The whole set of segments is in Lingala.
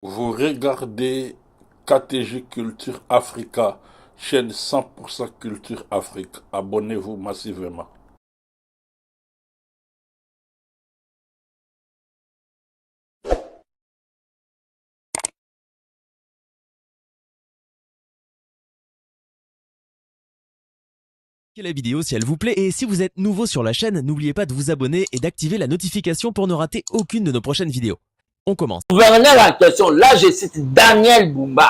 Vous regardez KTG Culture Africa, chaîne 100% Culture Afrique. Abonnez-vous massivement. La vidéo si elle vous plaît, et si vous êtes nouveau sur la chaîne, n'oubliez pas de vous abonner et d'activer la notification pour ne rater aucune de nos prochaines vidéos. On commence. Gouverneur en question, là je cite Daniel Bumba.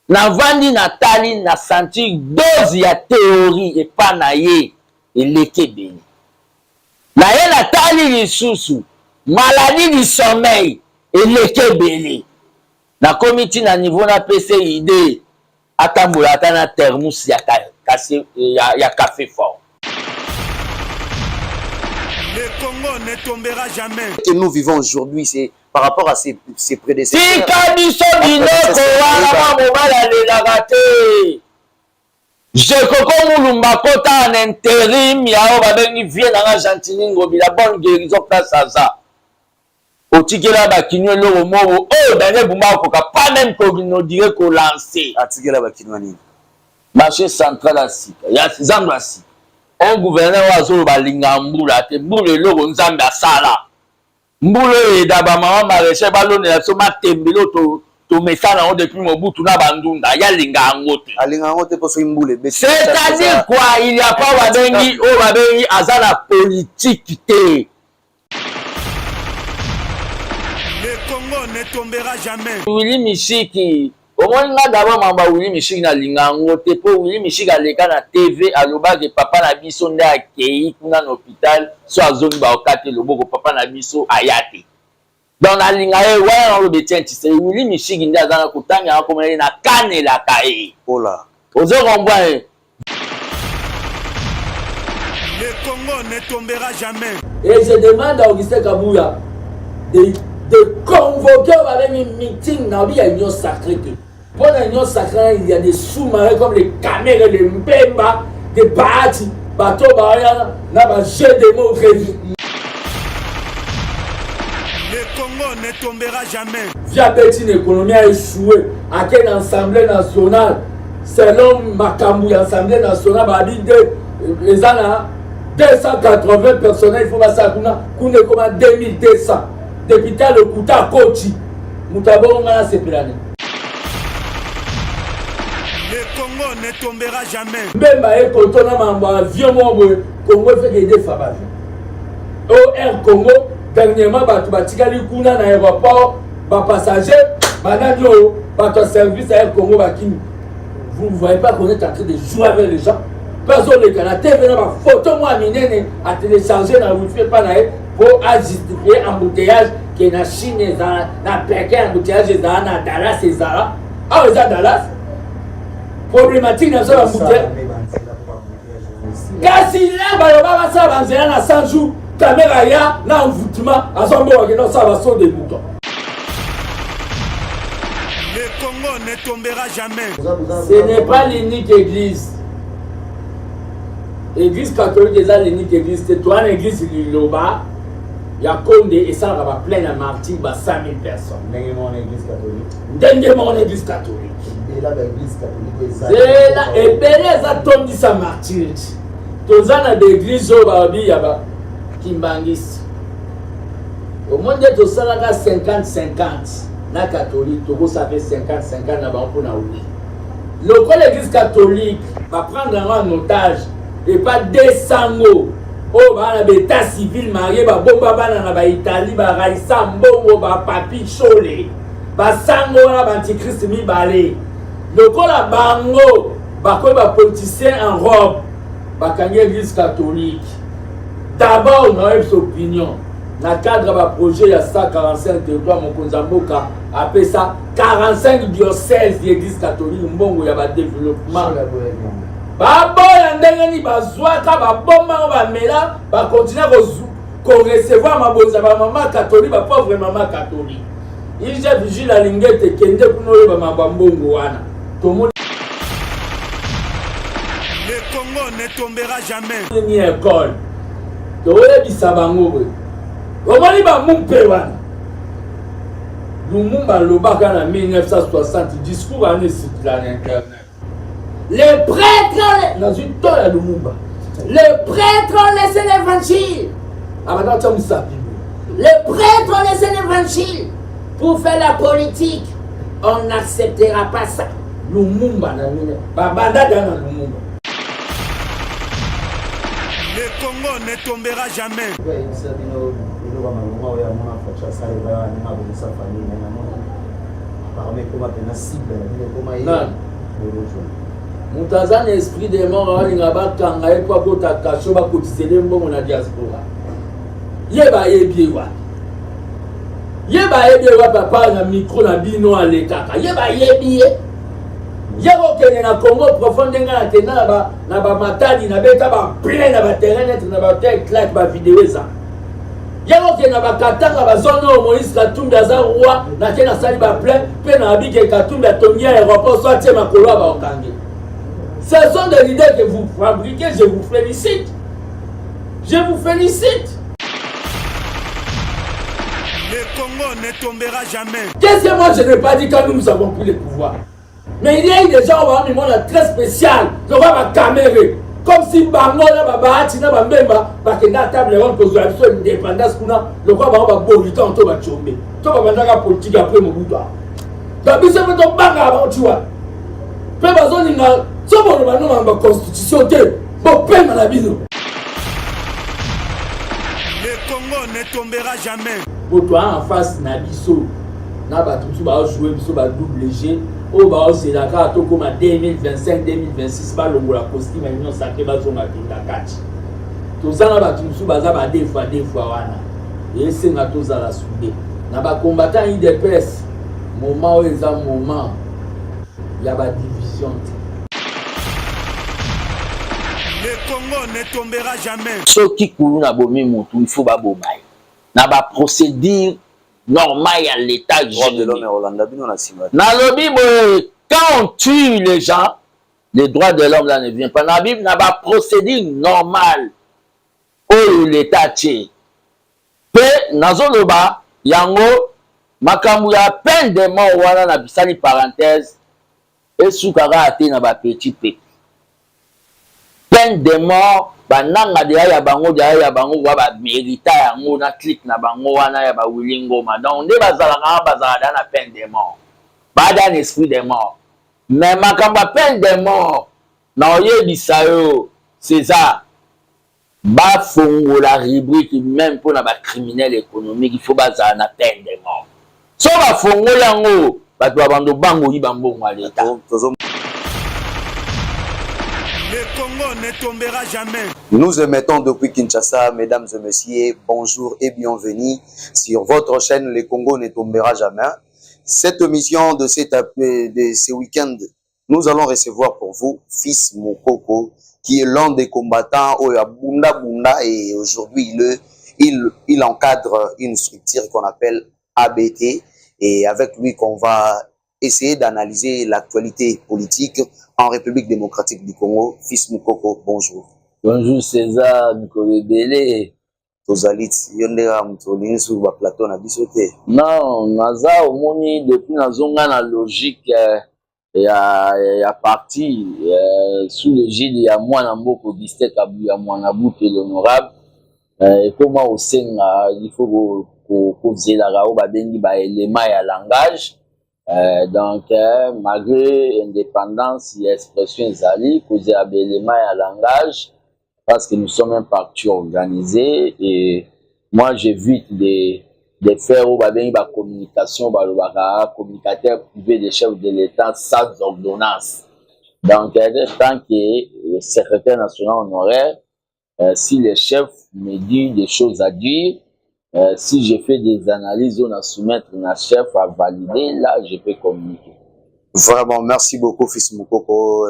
Navandi Natali na senti dose ya théorie et pas naye et leke beni. Naye Natali lisusu, maladie du sommeil et leke beni. Na komiti na niveau na PC idée, atambula atana thermos ya café fort. Le Congo ne tombera jamais. Que nous vivons aujourd'hui, c'est par rapport à ses prédécesseurs. Je koko mulumba kota en intérim ya babengi vie na Argentine ngobi la bonne guérison place ça. Otikela bakinyo loro mobo oh Daniel Bumba ko pas même ko no dire ko lancer. Atikela bakinyo nini? Marché central à Sika. Ya Zambia si. Un gouverneur wazo balinga mbula te mbule loro nzambe asala. Mbule e daba mama maréchal balone la soma tembelo to mesana on depuis Mobutu na bandunda ya linga ngote. Alinga ngote pour mbule. C'est-à-dire quoi, il y a pas wabengi azala politique te. Le Congo ne tombera jamais. Willy Michiki, au moins là d'abord mamba Willy Michiki na linga ngote po Willy Michiki aleka na TV aloba que papa na biso nda akei kuna na hôpital so azongi ba okate loboko papa na biso ayate. Dans la ligne wana lo betien tise Willy Michiki nda azana kutanga akomela na kanela kae. Ola. Ozo komboa. Le Congo ne tombera jamais. Et je demande à Augustin Kabouya de convoquer avec un meeting dans l'Union sacrée. Pour l'Union sacrée, il y a des sous-marins comme les caméras, les Mbemba, des bateaux, jeu de mots. Le Congo ne tombera jamais. Via Betty, l'économie a échoué. À quelle assemblée nationale, selon Makamou, l'assemblée nationale, a dit les ans 280 personnels, il faut passer à Kouna, comme 2200. Depuis le Kouta Kochi, Moutabo Ngana Sepilane. Le Congo ne tombera jamais. Même à Kotona Mamba, avion Congo fait des fabages. Au Air Congo, dernièrement, Batikali Kuna dans l'aéroport, passager, Banadio, service à Air Congo, vous ne voyez pas qu'on est en train de jouer avec les gens. Personne ne peut TV, ma photo, moi, à télécharger dans le wifi, pas pour justifier embouteillage qui est dans Chine, dans Pékin, embouteillage est dans Dallas et Zara. Ah, ils sont Dallas. Problématique dans ce embouteillage. Car si là, ça va dans 100 jours, caméra ya, là, envoûtement, à son bon, ça va sauter des moutons. Le Congo ne tombera jamais. Ce n'est pas l'unique église. Église catholique est l'unique église. C'est toi, l'église du Loba. Il y a Condé et ça va plein de martyrs, 100 000 personnes. Dengue mon église catholique. Et là, l'église catholique. C'est là, et Pérez a tombé sa martyr. Tous les églises au Babi, il y a Kimbangis. Au monde de tout ça, là, 50-50. La catholique, tout ça fait 50-50 là-bas pour nous. L'église catholique va prendre un otage et pas 200 mots. Oh, bah, l'état civil marié, bah, bon, bah, bah, Italie, bah, Raïssa, Mbongo, bah, Papi, Cholé, bah, Sango, bah, Antichrist, mi, balé. Le coup, la bango, bah, quoi, bah, politicien en robe, bah, quand il y a l'église catholique. D'abord, on a eu son opinion. Dans le cadre de projet, il y a 145 territoires, mon Konzamboka, appelle ça 45 diocèses d'église catholique, Mbongo, il y a un développement. Baboya ndenge ni bazwaka babomba bamela ba continuer ko recevoir mabonza ba maman catholique ba pauvre maman catholique. Il j'ai vigile la lingete kende kuno ba mabambongo wana. Tomo Le Congo ne tombera jamais. Ni école. Toye bisabango. Omoni ba mumpe wana. Lumumba Lobaka en 1960, discours en circulé à Internet. Les prêtres, dans une toile à Lumumba, les prêtres ont laissé l'évangile. Les prêtres ont laissé l'évangile pour faire la politique. On n'acceptera pas ça. Lumumba, Babanda dans Lumumba. Le Congo ne tombera jamais. Moutaza esprit de mort alinga bakanga e kwa bota kasho ba kotisele mbongo na diaspora. Yeba yebiwa. Yeba yebiwa papa na micro na bino alekaka. Yeba yebiye. Yebo kene na Congo profonde nga na ba matadi na beta ba plein na ba terrain net na ba terre claque ba vidéo ça. Yebo kene na ba katanga ba zone Moïse Katumbi za roi na kena sali ba plein pe na abike Katumbi atongia aéroport soit tie makolo ba okange. Ce sont des idées que vous fabriquez, je vous félicite. Je vous félicite. Le Congo ne tombera jamais. Qu'est-ce que moi je n'ai pas dit quand nous avons pris le pouvoir? Mais il y a eu des gens qui ont un très spécial. Le roi va camérer. Comme si Bango, Babatina, Bambemba, Bakenda, table, on pose la indépendance, le roi va avoir beau du temps, on va tomber. Tu vas avoir la politique après mon bout. La bise peut tomber avant, tu vois. Peu besoin d'une. Si on a une constitution, on peut pas la bise. Le Congo ne tombera jamais. Pour toi, en face, Nabiso, Nabatumsu va jouer un double G. Au bas, c'est la carte comme en 2025-2026, pas le costume, mais non, ça va être un catch. Tout ça, Nabatumsu va avoir deux fois, et c'est un tous à la soudée. Naba combattant IDPS, moment où ils ont un moment, il y a une division. Le Congo ne tombera jamais. Ce qui coule na bomi moutou, il faut ba bomay. Na ba procédure normale à l'état de na lobby, quand on tue les gens, les droits de l'homme là ne viennent pas. Na Bible, na ba procédure normale où l'état tient. Pe nazoloba yango makambu ya peine de mort wana na bisali parenthèse et soukara ate na ba petit pe. Peine de mort bananga de ya bango wa ba mérita yango na clique na bango wana ya ba wilingoma donc nde bazala na peine de mort bada un esprit de mort mais makamba peine de mort na oyebisa yo César ba fongo la rubrique même pour na ba criminel économique il faut bazala na peine de mort so ba fongo yango bato babando bango yi bambongo à l'état. Le Congo ne tombera jamais. Nous émettons depuis Kinshasa, mesdames et messieurs, bonjour et bienvenue sur votre chaîne Le Congo ne tombera jamais. Cette émission de ce week-end, nous allons recevoir pour vous Fils Mokoko, qui est l'un des combattants au Bunda et aujourd'hui il encadre une structure qu'on appelle ABT et avec lui qu'on va essayer d'analyser l'actualité politique en République démocratique du Congo. Fils Mokoko, bonjour. Bonjour César, Mikole Belé. Tozalit, yondera mtolini sur le plateau na bisoté. Non, naza omoni depuis nazonga na logique ya parti sous l'égide ya mwana mboko Bistek Abuya mwana Bouté l'honorable et comment au senga il faut ko zela ga o ba bengi ba élément ya langage. Donc, malgré l'indépendance, il y a expression zali, cause à l'élément et à langage, parce que nous sommes un parti organisé et moi j'évite de faire la communication, communicateur privé des chefs de l'État sans ordonnance. Donc, tant que le secrétaire national honoraire, si le chef me dit des choses à dire, si je fais des analyses, on a soumettre un chef à valider, là, je peux communiquer. Vraiment, merci beaucoup, Fils Mokoko.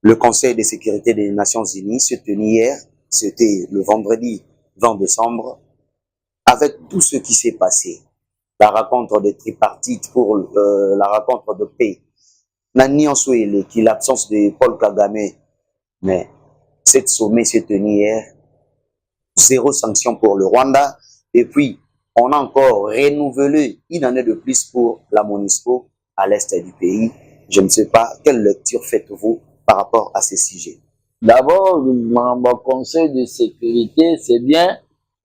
Le Conseil de sécurité des Nations Unies se tenait hier, c'était le vendredi 20 décembre, avec tout ce qui s'est passé. La rencontre de tripartite pour la rencontre de paix. Nani Ansouele, qui l'absence de Paul Kagame, mais cette sommet se tenait hier. 0 sanction pour le Rwanda. Et puis, on a encore renouvelé une année de plus pour la MONUSCO à l'est du pays. Je ne sais pas, quelle lecture faites-vous par rapport à ces sujets? D'abord, le Conseil de sécurité, c'est bien,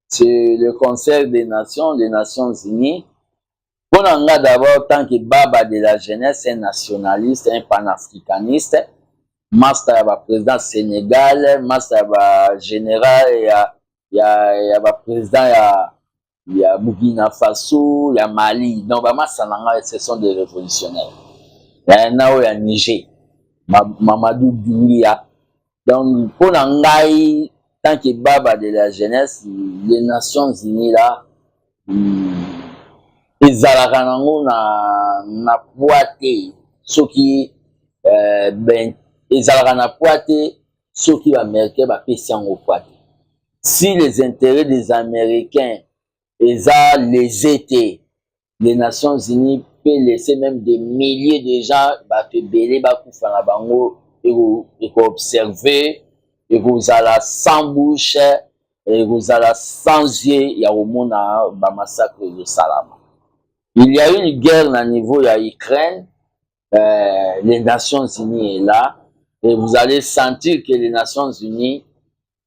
c'est le Conseil des Nations Unies. Pour nous, d'abord, tant que Baba de la jeunesse, un nationaliste, un panafricaniste, master ya président Sénégal, master ya général, ya président ya Burkina Faso, ya Mali. Donc, ce sont des révolutionnaires. Il y a un ya Niger, Mamadou Doumbouya. Donc, pour nous, tant que Baba de la jeunesse, les Nations Unies là, ezalaka nango na poate soki ben ezalaka na poate soki l'Américain va pesi yango poate. Si les intérêts des Américains eza lésés, les Nations Unies peuvent laisser même des milliers de gens te belé bakufa na bango et observer et vous allez sans bouche et vous allez sans yeux ya omona ba massacre de Salama. Il y a eu une guerre à niveau de l'Ukraine, les Nations Unies est là, et vous allez sentir que les Nations Unies,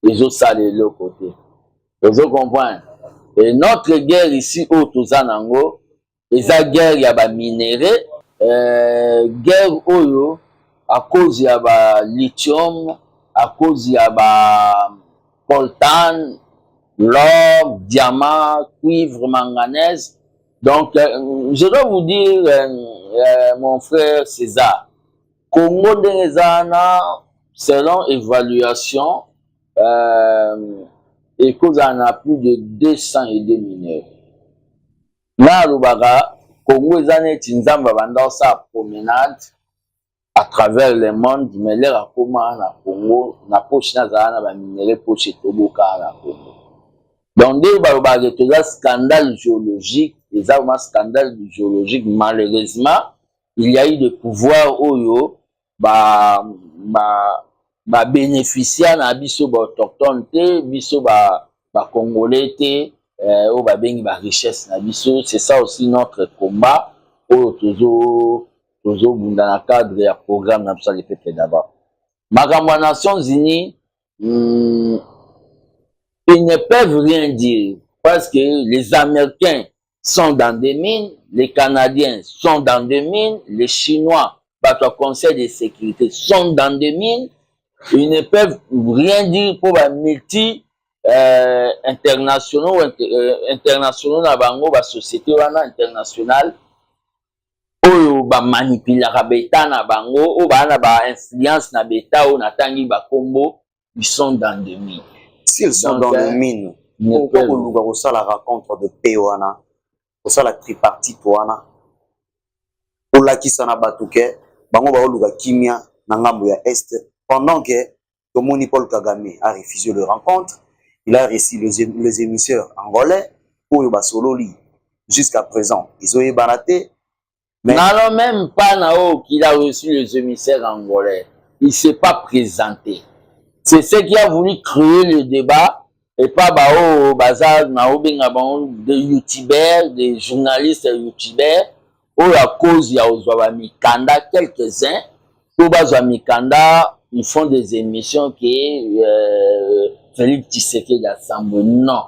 ils ont ça de l'autre côté. Vous comprenez? Et notre guerre ici, au Tozanango, ils ont guerre, il y a des minéraux, guerre oyo, à cause il y a des lithium, à cause il y a des coltan, l'or, diamant, cuivre, manganèse. Donc, je dois vous dire, mon frère César, Congo Denezana, selon évaluation, et cause en a plus de 202 mineurs. Là, Rubaga, Congo Zane Tinzamba vendant sa promenade à travers le monde, mais l'air à comment na Congo, na poche na zana ba minéraux poche Toboka na Congo. Donc, il y a un scandale géologique, il y a un scandale géologique, malheureusement, il y a eu des pouvoirs où bénéficiaires na biso ba autochtone te, biso ba congolais te, ou ba bengi ba richesse na biso. C'est ça aussi notre combat, où toujours dans le cadre du programme na biso fait d'abord. Makambo ya Nations Unies, ils ne peuvent rien dire parce que les Américains sont dans des mines, les Canadiens sont dans des mines, les Chinois, par le Conseil de sécurité, sont dans des mines. Ils ne peuvent rien dire pour les internationaux, na bango, la société internationale, ou ba manipuler beta na bango, ou ba influence na beta ou na tangi ba combo, ils sont dans des mines. S'ils sont dans les mines, pourquoi nous avons la rencontre de Péoana, pour la tripartite Wana, pour la Kisana Batouke, Bango Baoluga Kimia, Nangambuya Est, pendant que Tomoni Paul Kagame a refusé la rencontre, il a reçu les émisseurs angolais pour le Basololi. Jusqu'à présent, ils ont été baratés. Mais non, même pas Nao qu'il a reçu les émissaires angolais. Il ne s'est pas présenté. C'est ce qui a voulu créer le débat et pas bazar des youtubeurs, des journalistes youtubeurs, ou à cause il y a Mikanda, quelques-uns, pour Mikanda, ils font des émissions qui Félix Tshisekedi d'Assemblée. Non.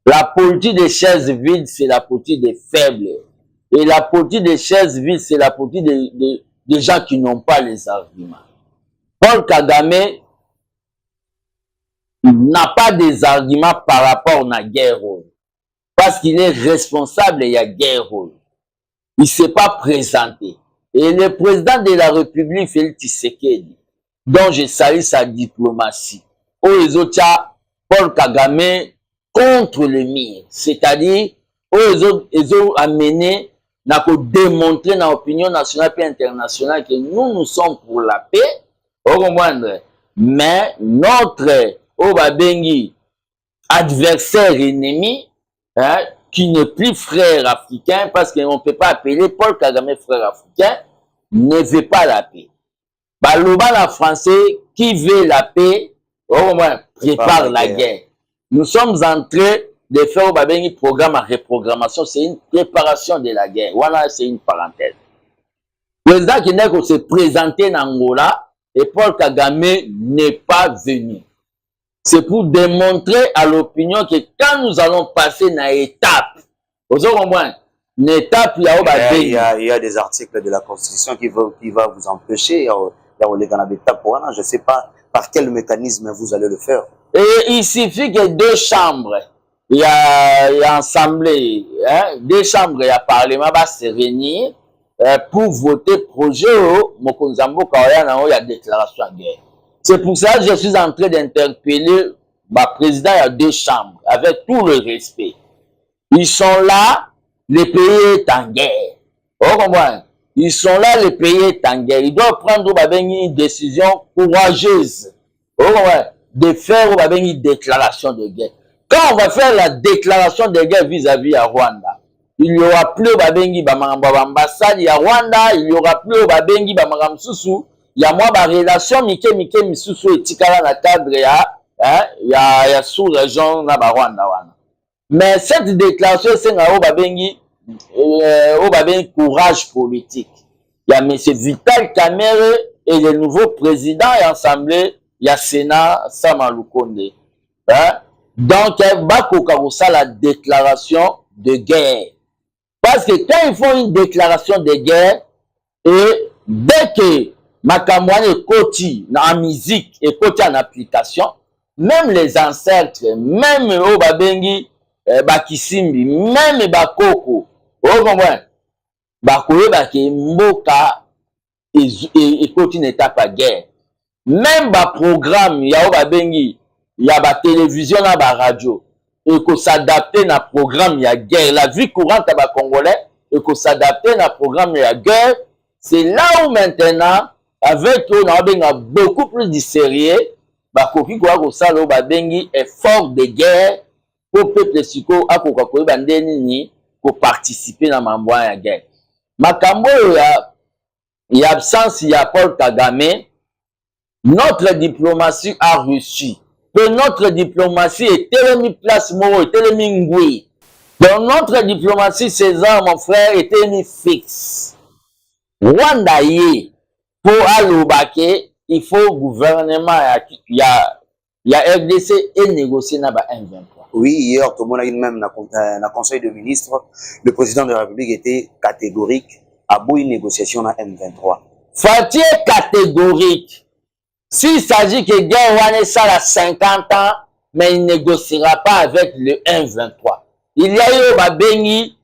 La politique des chaises vides, c'est la politique des faibles. Et la politique des chaises vides, c'est la politique des gens qui n'ont pas les arguments. Paul Kagame n'a pas des arguments par rapport à la guerre. Parce qu'il est responsable de la guerre. Il ne s'est pas présenté. Et le président de la République, Félix Tshisekedi, dont je salue sa diplomatie, les autres, Paul Kagame contre le mur. C'est-à-dire, ils ont amené, n'a pas démontré dans l'opinion nationale et internationale que nous sommes pour la paix. Mais notre Obabengi, adversaire ennemi, hein, qui n'est plus frère africain, parce qu'on ne peut pas appeler Paul Kagame frère africain, ne veut pas la paix. Baloba la français, qui veut la paix, au moins prépare la guerre. Nous sommes entrés de faire un programme à reprogrammation, c'est une préparation de la guerre. Voilà, c'est une parenthèse. Le président qui s'est présenté en Angola et Paul Kagame n'est pas venu. C'est pour démontrer à l'opinion que quand nous allons passer dans l'étape, vous comprenez, il y a des articles de la Constitution qui va vous empêcher. Je ne sais pas par quel mécanisme vous allez le faire. Et il suffit que deux chambres, il y a assemblée, hein, deux chambres, il y a parlement, va se réunir pour voter projet au Mokonzambo Kawaya, il y a déclaration de guerre. C'est pour ça que je suis en train d'interpeller le président, il y a deux chambres, avec tout le respect. Ils sont là, le pays est en guerre. Vous comprenez? Ils sont là, le pays est en guerre. Ils doivent prendre une décision courageuse. Vous comprenez? De faire une déclaration de guerre. Quand on va faire la déclaration de guerre vis-à-vis à Rwanda, il n'y aura plus d'ambassade à Rwanda, il n'y aura plus de il y a moins de relations, Mike Misusu et Tikala dans le cadre, il y a sous-région dans Rwanda. Mais cette déclaration, c'est un courage politique. Il y a M. Vital Kamerhe et le nouveau président et assemblée, il y a Sénat Sama Lukonde. Donc, il va la déclaration de guerre. Parce que quand ils font une déclaration de guerre, et dès que Makamouane est côté en musique et côté en application, même les ancêtres, même Obabengi, Bakisimbi, même Bakoko, vous comprenez? Bakoye Baki Mboka et côté n'état pas guerre. Même ba programme, il y a Obabengi, il y a ba télévision, il y a ba radio. Et qu'on s'adapte à programme, il y a guerre. La vie courante à ba Congolais, et qu'on s'adapte à programme, il y a guerre. C'est là où maintenant, avec on a beaucoup plus de sérieux, ba koki kwa ko sala Obabengi effort de guerre pour peuple siko akoka ko bandeni ni ko participer dans mambo ya guerre. Makambo il y a absence, il y a Paul Kagame. Notre diplomatie a reçu que notre diplomatie est tellement place moro, est tellement ngui. Donc notre diplomatie, César, mon frère, est tellement fixe. Rwanda y pour Alobake, il faut gouvernement, il y a RDC et négocier na ba M23. Oui, hier, tout le monde a eu même dans le Conseil de ministres, le président de la République était catégorique à bout une négociation à M23. Faut-il catégorique? S'il s'agit que Guerre ça a 50 ans, mais il ne négociera pas avec le M23. Il y a eu Obabengi,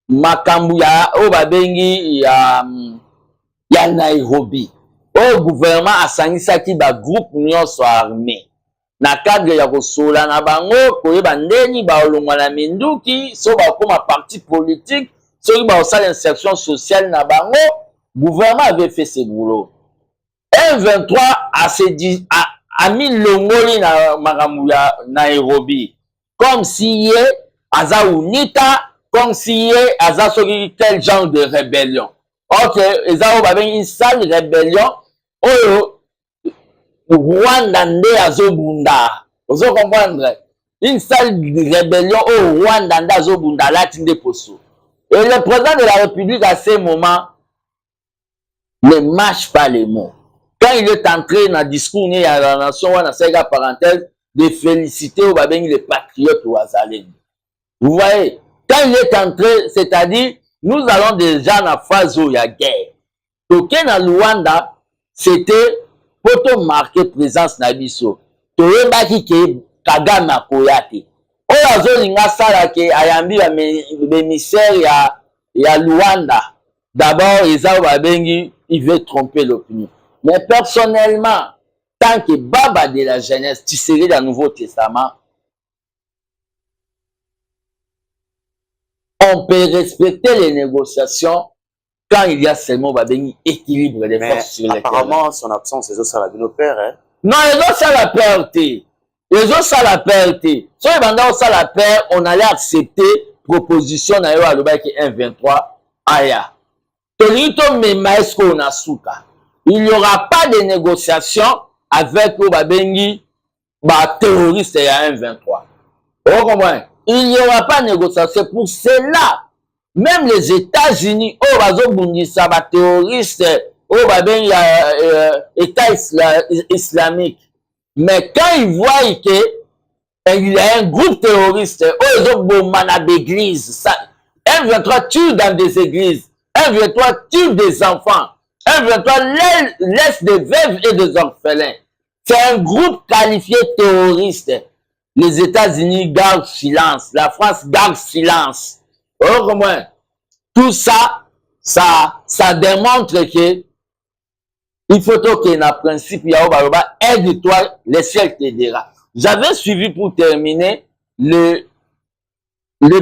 Makambuya, Obabengi, il y a Nairobi. Au gouvernement a sangisa qui ba groupe union soit armé. Na cadre ya kosola na bango, koyeba ndeni ba olongwa na minduki, so ba koma parti politique, so ba osala insertion sociale na bango, gouvernement avait fait ses boulots. M23 a mis l'ongoli na Magamuya Nairobi. Comme si y aza unita, comme si y aza quel genre de rébellion. Ok, ezao ba une sale rébellion. Oyo Rwanda nde azobunda. Vous comprendre? Une sale rébellion au Rwanda nde azobunda lati nde poso. Et le président de la République à ce moment ne mâche pas les mots. Quand il est entré dans le discours de la nation, on a fait la parenthèse de féliciter les patriotes au Azalène. Vous voyez, quand il est entré, c'est-à-dire, nous allons déjà dans la phase où il y a guerre. Donc, dans Luanda, c'était pour marquer présence Nabiso. Toyebaki ke Kagame akoyate. Oyo linga sala ke ayambi ya émissaire ya Luanda. D'abord, Ezao Babengi, il veut tromper l'opinion. Mais personnellement, tant que Baba de la jeunesse, tu serais dans le Nouveau Testament, on peut respecter les négociations quand il y a seulement Babengi équilibre des forces sur les terrains. Apparemment, son absence, c'est ça la opère, hein? Non, les autres, ça la perte. Les autres, ça la perte. Si ça la perte, on allait accepter proposition à l'Obaki 1-23 Aya. Il n'y aura pas de négociation avec Obabengi, terroriste et 1-23. Vous comprenez? il n'y aura pas de négociation. C'est pour cela, même les États-Unis, oh, bazobundisa ba terroriste, oh, ben, il y a État islamique. Mais quand ils voient qu'il y a un groupe terroriste, oh, ils ont bombarde d'églises. M23 tue dans des églises. M23 tue des enfants. M23 laisse des veuves et des orphelins. C'est un groupe qualifié terroriste. Les États-Unis gardent silence. La France garde silence. Oh, comment? Tout ça, ça démontre que il faut que dans le principe, aide-toi, le ciel t'aidera. J'avais suivi pour terminer le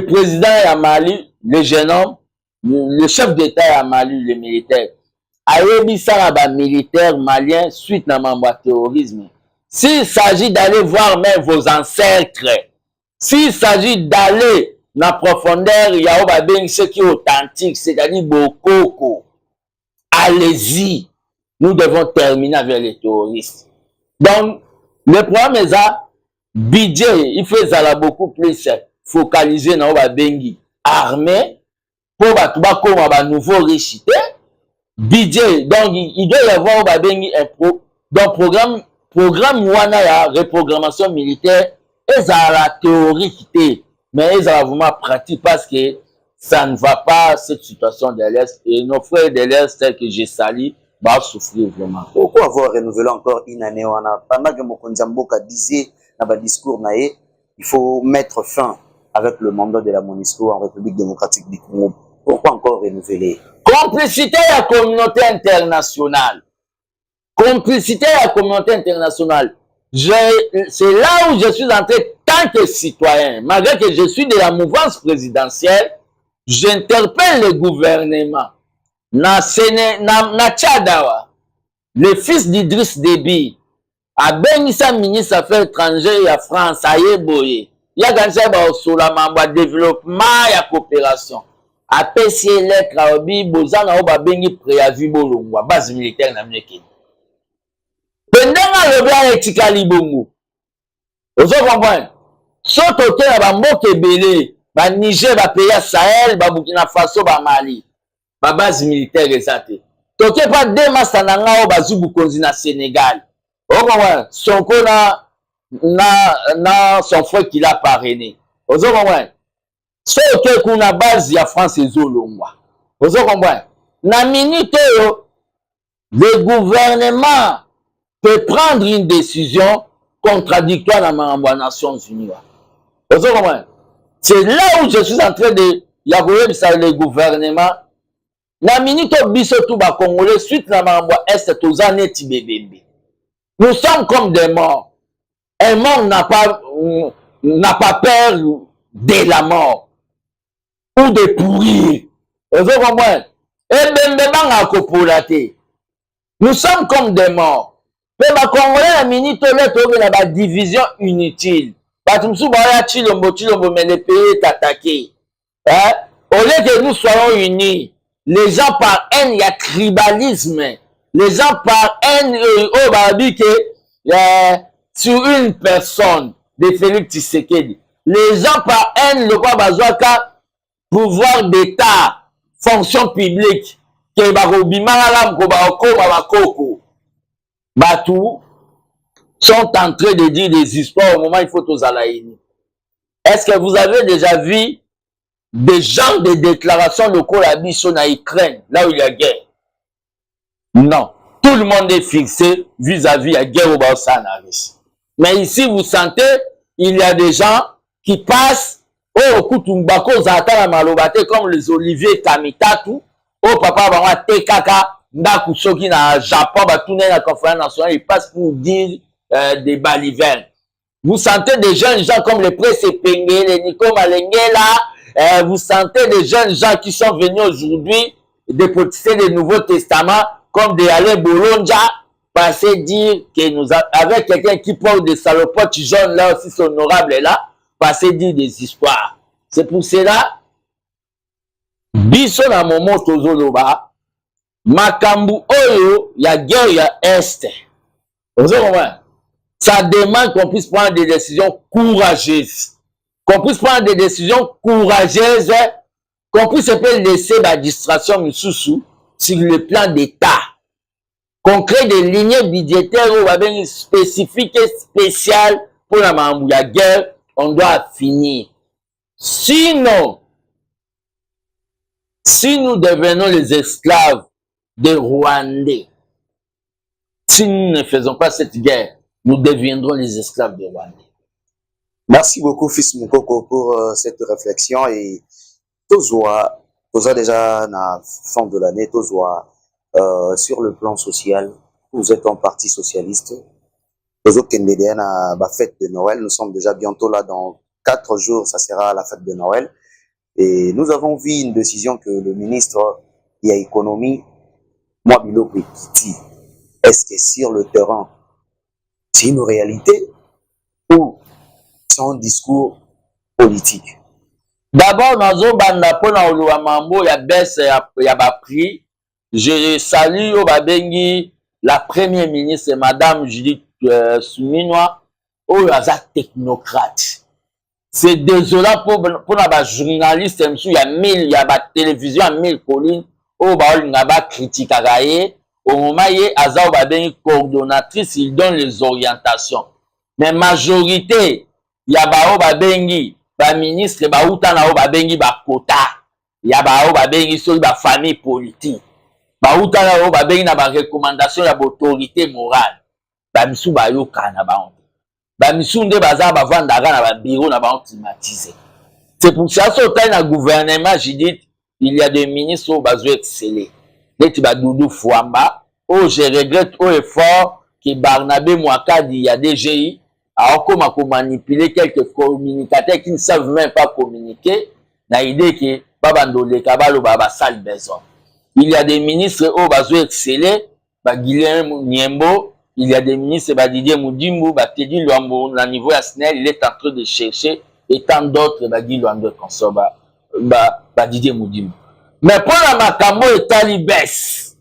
président à Mali, le jeune homme, le chef d'État à Mali, le militaire. Ayebi militaire malien suite à mon terrorisme. S'il s'agit d'aller voir même vos ancêtres, s'il s'agit d'aller dans la profondeur, il y a ce qui est authentique, c'est-à-dire Bokoko. Allez-y. Nous devons terminer avec les terroristes. Donc, le problème est ça, budget, il faut beaucoup plus focaliser dans la bengi armée pour un nouveau richité. Budget, donc il doit y avoir un programme wana ya reprogrammation militaire et ça la théorique mais ils ont vraiment pratique parce que ça ne va pas cette situation de l'Est et nos frères de l'Est tels que j'ai sali va souffrir vraiment. Pourquoi avoir renouvelé encore une année pendant que Mokonzi Mboka disait dans le discours naïe, il faut mettre fin avec le mandat de la MONUSCO en République démocratique du Congo. Pourquoi encore renouveler? Complicité à la communauté internationale. Complicité à la communauté internationale. C'est là où je suis entré tant que citoyen. Malgré que je suis de la mouvance présidentielle, j'interpelle le gouvernement. Na Tchadawa, le fils d'Idriss Déby, a bénissa ministre des Affaires étrangères à France, à Yeboye. Il y a gagné sur la développement et coopération. A PCL lettre à Obi, Bozana Oba Bengi préavis Bolongwa, base militaire na Mekini. Pendant le blanc et Tikali Bongo. Vous comprenez? Sauf au terre, Bamboke Belé, Niger, pays Sahel, Burkina Faso, Mali. Ma base militaire exacte. Toke pas deux massa nanga o bazubu konzi na Sénégal. Oh comment son kona na son frère qui l'a parrainé. Vous comprenez? Ce que kuna base ya France ezolongwa. Vous comprenez? Na minute le gouvernement peut prendre une décision contradictoire dans les Nations Unies. Vous comprenez? C'est là où je suis en train de yagoyer le gouvernement. La minute biso tout ba Congolais suite na mamba est aux années tibébébé. Nous sommes comme des morts. Un mort n'a pas peur de la mort ou de pourrir. Vous comprenez? Et ben nous sommes comme des morts. Mais ma Congolais la minute là la division inutile. Batumsu ba ya chilombo mais le pays est attaqué. Hein? Au lieu que nous soyons unis. Les gens par haine, il y a tribalisme. Les gens par haine, sur une personne de Félix Tshisekedi. Les gens par haine, le quoi bazouaka, pouvoir d'État, fonction publique, que Batou sont en train de dire des histoires au moment où il faut aux alaïni. Est-ce que vous avez déjà vu des gens de déclarations locales à Bisso en Ukraine, là où il y a guerre? Non. Tout le monde est fixé vis-à-vis la guerre au Baosanaris. Mais ici, vous sentez, il y a des gens qui passent au Kutumbako Zatana Malobate comme les Olivier Kamitatu, au Papa Bama Tekaka, Ndakusoki na Japon, Batouné la conférence nationale, ils passent pour dire des balivernes. Vous sentez des jeunes gens comme le Presse Penge, les Nico Malengela, vous sentez des jeunes gens qui sont venus aujourd'hui dépotisser le Nouveau Testament comme des Alain Bolonja, passer dire que nous avec quelqu'un qui porte des salopotes jaunes là aussi, c'est honorable là, passer dire des histoires. C'est pour cela, biso na moment tozoloba, makambu oyo, ya guerre, ya est. Vous comprenez? Ça demande qu'on puisse prendre des décisions courageuses. qu'on puisse prendre des décisions courageuses, qu'on puisse laisser la distraction sous sur le plan d'État, qu'on crée des lignes budgétaires spécifiques et spéciales pour la guerre, on doit finir. Sinon, si nous devenons les esclaves des Rwandais, si nous ne faisons pas cette guerre, nous deviendrons les esclaves des Rwandais. Merci beaucoup, Fils Moukoko, pour cette réflexion. Et Tozoa déjà à la fin de l'année, Tozoa, sur le plan social, vous êtes un parti socialiste. Tozo Kendédéen à la fête de Noël. Nous sommes déjà bientôt là, dans 4 jours, ça sera la fête de Noël. Et nous avons vu une décision que le ministre de l'économie, Mwabilo Pekiti, est-ce que sur le terrain, c'est une réalité ou c'est un discours politique? D'abord, nazo banda pona oluwa mambo ya baisse ya ba prix. Je salue Obabengi, la première ministre, Madame Judith Suminwa, oyaza technocrate. C'est désolant pour les journalistes, il y a 1000, il y a la télévision à 1000 collines, où il y a des critiques à gagner. Au moment où il y a une coordonnatrice, il donne les orientations. Mais majorité, il y a des ministres, il y a des quotas, il y a des familles politiques, il y a des recommandations, il y a des autorités morales. Il y a des Bamisunde baza bavandaka na ba bureau na ba climatisé. C'est pour ça que dans le gouvernement, j'ai dit il y a des ministres qui ont excellé. Leti ba Doudou Fouamba, je regrette au effort que Barnabé Mouakadi, il y a des GI, a encore manipuler quelques communicateurs qui ne savent même pas communiquer, na idée que Babandole Kabalo baba sale besoin. Il y a des ministres qui ont excellé, ba Guilherme Niembo. Il y a des ministres, Didier Moudimou, Teddy Luambo, au niveau national, il est en train de chercher, et tant d'autres, Guy Luambo, Didier Moudimou. Mais pour la Makambo, il baisse,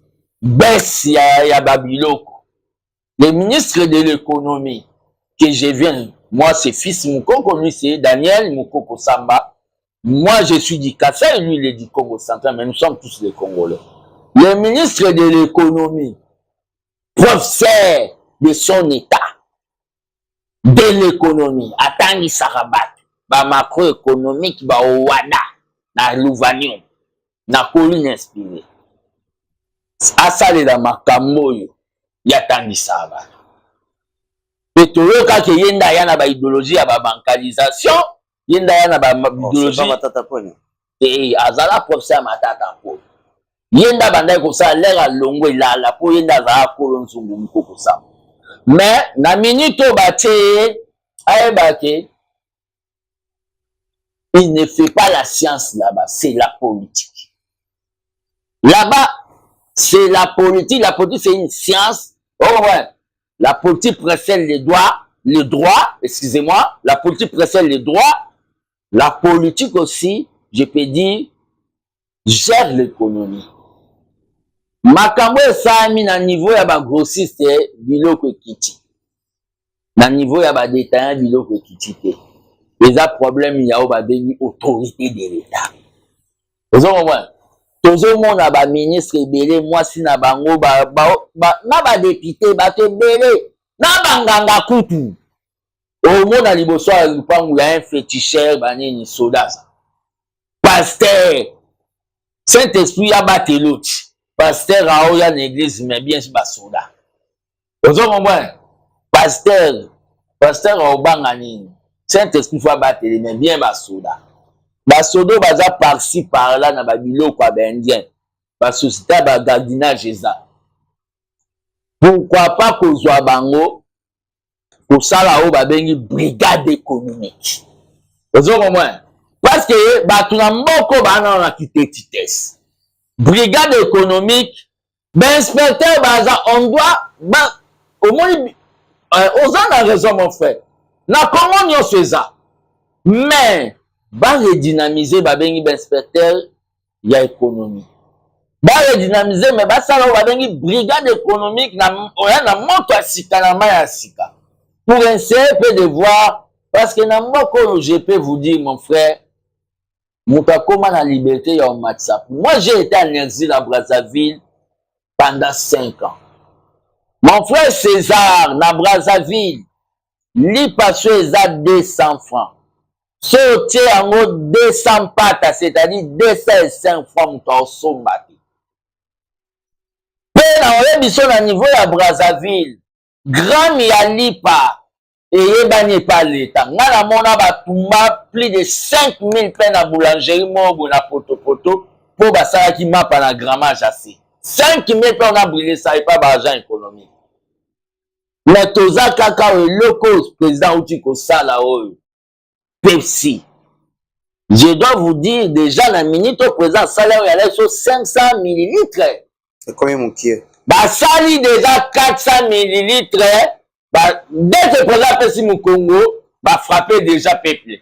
il y a Babiloko. Les ministres de l'économie, que je viens, moi c'est Fils Moukoko, lui c'est Daniel Moukoko Samba. Moi je suis du Kassai, lui il est du Congo central, mais nous sommes tous les Congolais. Les ministres de l'économie, professeur de son état, de l'économie, Atangi Sarabat, macroéconomique, Ouada, na Louvanium, na colline inspirée. Asale da Makamoyo, Yatangi Sarabat. Pétrole, quand yenda yana ba idéologie, ya ba bancalisation, yenda yana ba idéologie. Et Azala professeur Matata Pony. Yenda bandai ko sa lera longo ilala po yenda za ko nzungu mukoko sa. Mais na minute baté ayebake, il ne fait pas la science là-bas, c'est la politique. Là-bas, c'est la politique c'est une science. Oh ouais, la politique précède les droits, excusez-moi, la politique précède les droits, la politique aussi, je peux dire, gère l'économie. Makambo esami na niveau ya ba grossiste biloko ekiti. Na niveau ya ba détaillant biloko ekiti te. Eza problème ya o ba bengi autorité de l'État. Ozo mwana. Tozo mona ba ministre ebele mwasi na bango na ba député ba te belé na banganga kutu. O mona liboso ya lupangu ya un féticheur banini sodaza. Pasteur Saint-Esprit ya bateloti. Pasteur a oya l'église mais bien c'est basoda. Ozo mwana. Pasteur a obanga nini. Saint-Esprit fa bateli mais bien basoda. Basodo baza par-ci par-là na babiloko ya indien. Ba société ba gardinage eza. Pourquoi pas kozwa bango ko sala o ba bengi brigade économique. Ozo mwana. Parce que batu na mboko bana na kitetites. Brigade économique, ben inspecteur baza, on doit, au moins, aux ans de raison mon frère. Na Congo nyo fait ça. Mais, redynamiser bengi ben inspecteur, il y a économie. Redynamiser, mais ça là bengi brigade économique na moto à sika na maya sika. Pour essayer de voir Parce que dans mon je peux vous dire, mon frère, comment la liberté en WhatsApp. Moi, j'ai été en exil à Brazzaville pendant 5 ans. Mon frère César, na Brazzaville, lui passe 200 francs. Sauter en haut 200 pattes, c'est-à-dire 205 francs pour sombate. Mais on est sur le niveau à Brazzaville. Grand Mialipa. Et il n'y a pas l'État. Nous avons plus de 5000 peines à boulangerie, pour la poto pour que qui m'a pas la grammage assez. 5000 peines à brûler, ça n'est pas d'argent économique. Mais tous les cacao, le cause président Outiko Salaoui, Pepsi. Je dois vous dire, déjà, la minute au président Salaoui, elle est sur 500 millilitres. C'est combien mon pied? Bah, ça lit déjà 400 millilitres. Bah, dès que le président Pepsi mon Congo, bah, frapper déjà peuple.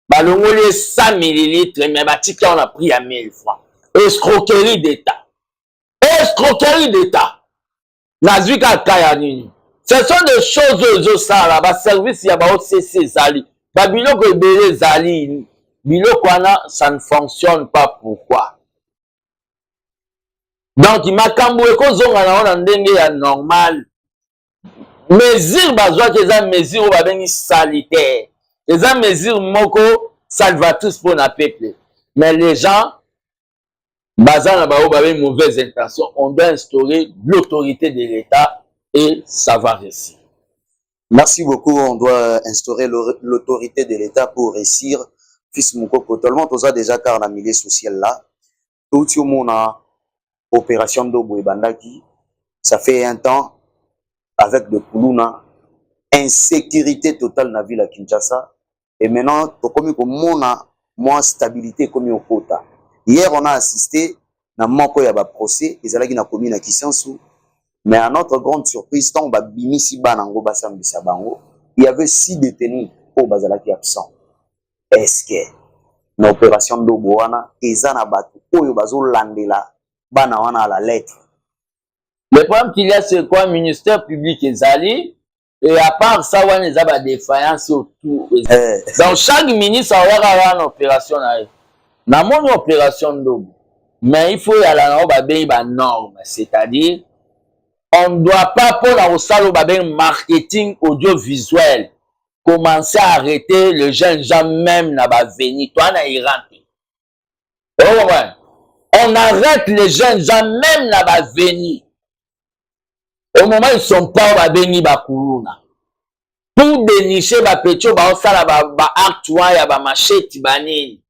Bah, le mot est 100 millilitres, mais bah, ticket on a pris à 1000 francs. Escroquerie d'État. Escroquerie d'État. Nazuka Kayanini. Ce sont des choses au ça là, bah, service, il y a bah, OCC Zali. Bah, biloko ebele Zali. Biloko wana, ça ne fonctionne pas. Pourquoi? Donc, il m'a camboué qu'on zonga na normal. Mesure bazwa que za mesure ba bengi salitaire. Les mesures moko salvatrice pour la peuple. Mais les gens bazana ba bengi mauvaise intention, on doit instaurer l'autorité de l'État et ça va réussir. Merci beaucoup, on doit instaurer l'autorité de l'État pour réussir. Fils Moukoko, tout le monde a déjà car la milieu social là. Tout le monde a opération d'Obo et Bandaki. Ça fait un temps. Avec de Koulouna, insécurité totale dans la ville à Kinshasa. Et maintenant, comme on a moins stabilité comme au quota. Hier, on a assisté à un procès, ils allaient commis à Kisansou. Mais à notre grande surprise, tant il y avait 6 détenus au Bazalaki absent. Est-ce que l'opération d'Oboana, ils ont abattu, ils ont landela, banawana à la lettre. Le problème qu'il y a, c'est quoi? Ministère public et Zali. Et à part ça, on a des défaillances autour. Dans chaque ministre, on va avoir une opération. On a une opération d'eau. Mais il faut y aller dans une norme. C'est-à-dire, on ne doit pas pour la marketing audiovisuel commencer à arrêter les jeunes gens même n'a pas venu. Toi, on a Iran. On arrête les jeunes gens même n'a pas venu. Au moment où ils ne sont pas au béni bakuluna. Pour dénicher ba pétio ba osala ba actua ya ba machete banini.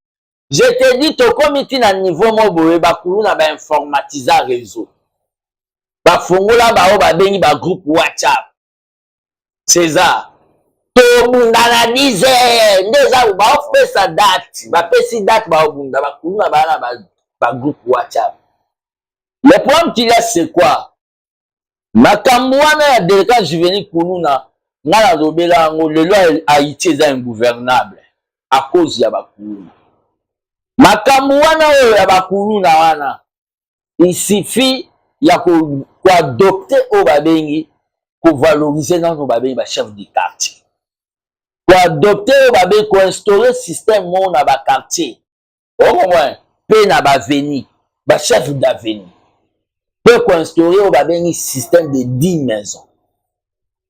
Je te dis to comité na niveau moboé bakuluna ba informatiser réseau. Ba fongola ba o ba béni ba groupe WhatsApp. César. To bunda na 10 ndeza ba fait sa date. Ba pesi date ba bunda bakuluna ba groupe WhatsApp. Le problème qu'il y a c'est quoi? Makamouana ya délégué Juvénile Koulouna, ngala zobela ngo le loi Haïti est ingouvernable à cause ya Bakoulouna. Makamouana ya Bakoulouna wana, il suffit ya ko adopter au babengi pour valoriser dans nos babengi ba chef du quartier. Pour adopter au babengi ko instaurer système mon na ba quartier. Au moins pe na ba veni, ba chef d'avenue. Peut construire un système de 10 maisons.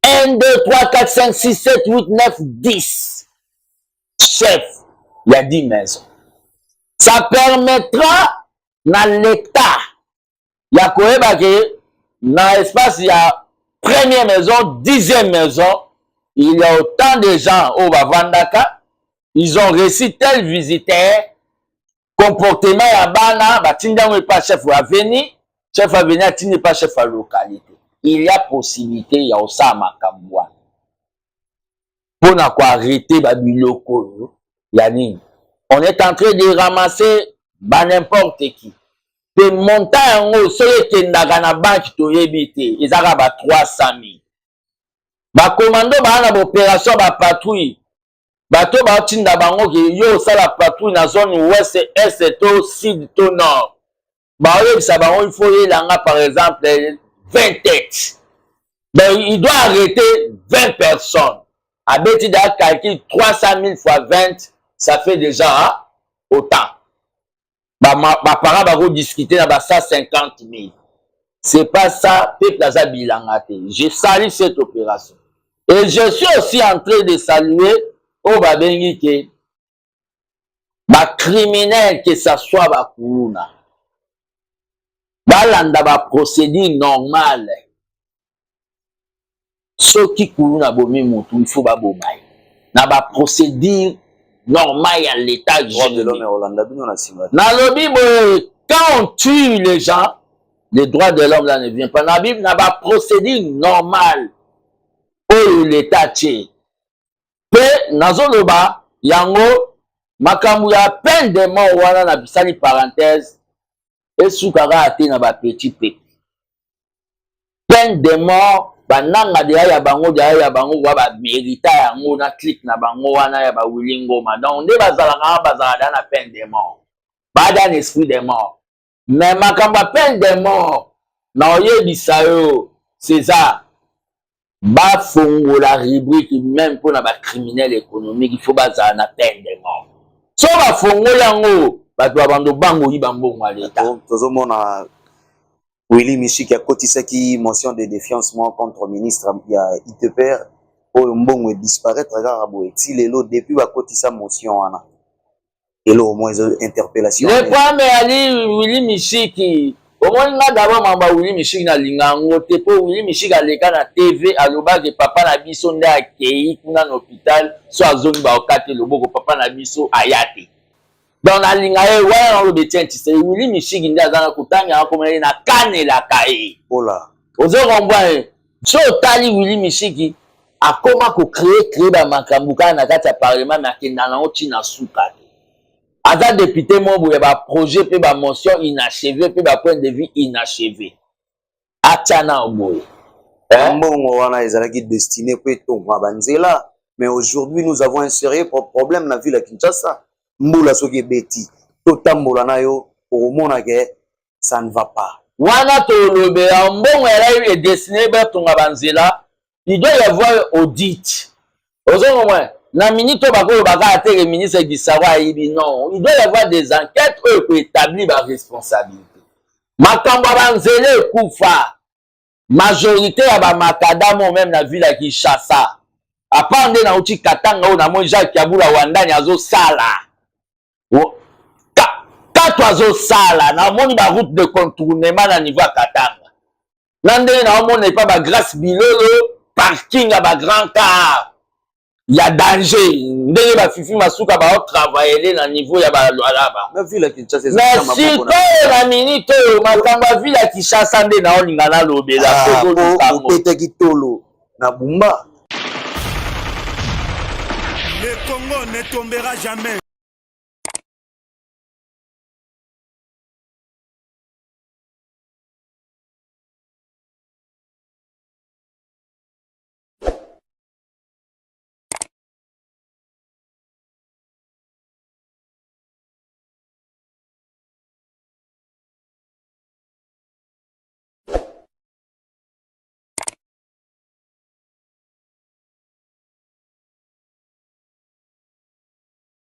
1, 2, 3, 4, 5, 6, 7, 8, 9, 10. Chef, il y a 10 maisons. Ça permettra dans l'État, il y a quoi dans l'espace, il y a première maison, 10e maison, il y a autant de gens au Bavandaka, ils ont reçu tel visiteur, comportement à Bana, Batinda n'est pas chef à venir. Chef à venir, tu n'es pas chef à localité. Il y a possibilité, il y a aussi à Makamboua. Pour arrêter Babiloko, Yanni, on est en train de ramasser n'importe qui. Puis monter en haut, ceux qui sont dans la banque, ils ont 300 000. Ba commando ba na opération ba patrouille. Bato ba tinda bango ki yo sala patrouille na zone ouest, est, to sud, to nord. Il faut y aller, par exemple, 20 têtes. Ben, il doit arrêter 20 personnes. Abeti da calcul 300 000 fois 20, ça fait déjà autant. Parents vont discuter dans 150 000. C'est pas ça, peuple a bilangate. Je salue cette opération. Et je suis aussi en train de saluer au Babengi que ba criminel que ça soit ba kuluna. Balanda ba procédure normale. Ce qui kuluna bomi mutu, il faut ba bomay. Na ba procédure normale à l'état de l'homme. Dans le Bible, quand on tue les gens, les droits de l'homme là ne viennent pas. Dans la Bible, il y a pas procédure normale où l'État tient. Pe nazoloba yango makambu ya peine de mort wana na bisali parenthèse et soukara ate na ba petit pe. Peine de mort bananga de ya bango wa ba mérita yango na clique na bango wana ya ba wilingo ma. Donc nde bazala na peine de mort. Ba dans esprit de mort. Mais makambu peine de mort na oyebisa yo César ba fongo la rubrique même pour na ba criminel économique il faut bazala na peine de mort. So ba fongo yango bato abando bango yi bambongo à l'état. Tozomona Willy Michik a kotisaki motion de défiance contre ministre ya ITPR oyo mbongo disparaître kaka boye ti lelo depuis ba kotisa motion wana. Et là, au moins, interpellation. Le premier ali Willy Michiki. Au moins, là, d'abord, mamba Willy Michiki na lingango. Te po Willy Michiki a leka na TV, a loba que papa na biso nde a kei, kuna na hôpital, so a zone ba okate loboko, papa na biso ayate. Dans la lingaye, ouais, on le betient, c'est Willy Michiki nde a zana kutanga, a komele na kane la kae. Oh là. Ozo romboye. So tali Willy Michiki, a comment ko créer ba makambuka na kati ya parlement, na kenda na oti na soukate. Aza député membre ya ba projet pe ba motion inachevé pe ba point de vue inachevé. Achana oboye. Mbongo wana ezalaki destiné po etonga banzela, mais aujourd'hui nous avons un sérieux problème na ville ya Kinshasa. Mbula soki beti, totambola na yo omona ke ça ne va pas. Wana to lobe mbongo ya est destiné ba tonga banzela, il doit y avoir audit. Ozo moi na minito bako baka atele ministre du savoir ibi non, il doit y avoir des enquêtes pour établir la responsabilité. Makamba banzele kufa. Majorité ya ba makadamo même na ville ya Kinshasa. Apande na uti Katanga na mo Jacques Kabula wandani azo sala. Kato azo sala na moni ba route de contournement na niveau ya Katanga. Nande na moni pas ba grâce bilolo parking ya ba grand car. Il y a danger. Ndenge ba fifi masuka ba travailler na niveau ya ba lwalaba. Na ville Kinshasa. Merci ko na minute makamba ville Kinshasa nde na olinga na lobela ko petaki tolo na bumba. Le Congo ne tombera jamais.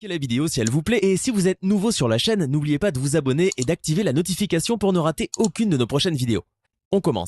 La vidéo si elle vous plaît et si vous êtes nouveau sur la chaîne, n'oubliez pas de vous abonner et d'activer la notification pour ne rater aucune de nos prochaines vidéos. On commence.